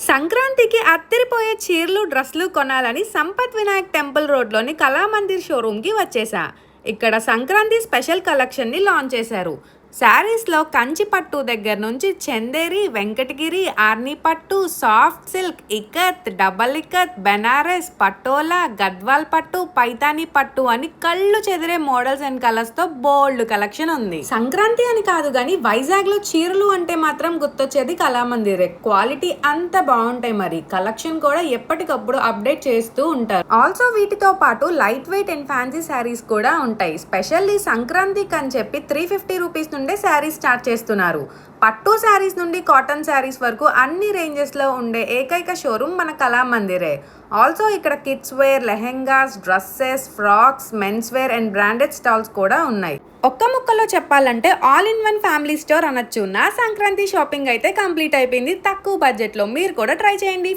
సంక్రాంతికి అత్తరిపోయే చీరలు డ్రెస్సులు కొనాలని సంపత్ వినాయక్ టెంపుల్ రోడ్లోని కళామందిర్ షోరూమ్కి వచ్చేసా. ఇక్కడ సంక్రాంతి స్పెషల్ కలెక్షన్ని లాంచ్ చేశారు. శారీస్లో కంచి పట్టు దగ్గర నుంచి చందేరి, వెంకటగిరి, ఆర్ని పట్టు, soft silk, ikat, double ikat, Banaras, patola, Gadwal పట్టు, పైతానీ పట్టు అని కళ్ళు చెదిరే మోడల్స్ అండ్ కలర్స్ తో బోల్డ్ కలెక్షన్ ఉంది. సంక్రాంతి అని కాదు కానీ వైజాగ్ లో చీరలు అంటే మాత్రం గుర్తొచ్చేది కళామందిరే. క్వాలిటీ అంత బాగుంటాయి, మరి కలెక్షన్ కూడా ఎప్పటికప్పుడు అప్డేట్ చేస్తూ ఉంటారు. ఆల్సో వీటితో పాటు light weight and fancy saris కూడా ఉంటాయి. స్పెషల్లీ సంక్రాంతికి అని చెప్పి 350 రూపీస్ నుండే శారీస్ స్టార్ట్ చేస్తున్నారు. పట్టు శారీస్ నుండి కాటన్ శారీస్ వరకు అన్ని రేంజెస్ లో ఉండే ఏకైక షోరూమ్ మన కళామందిరే. ఆల్సో ఇక్కడ kids wear, lehengas, dresses, frocks, mens wear and branded stalls కూడా ఉన్నాయి. ఒక్క ముక్కలో చెప్పాలంటే all in one family store అనొచ్చు. నా సంక్రాంతి షాపింగ్ అయితే కంప్లీట్ అయిపోయింది తక్కువ బడ్జెట్ లో. మీరు కూడా ట్రై చేయండి.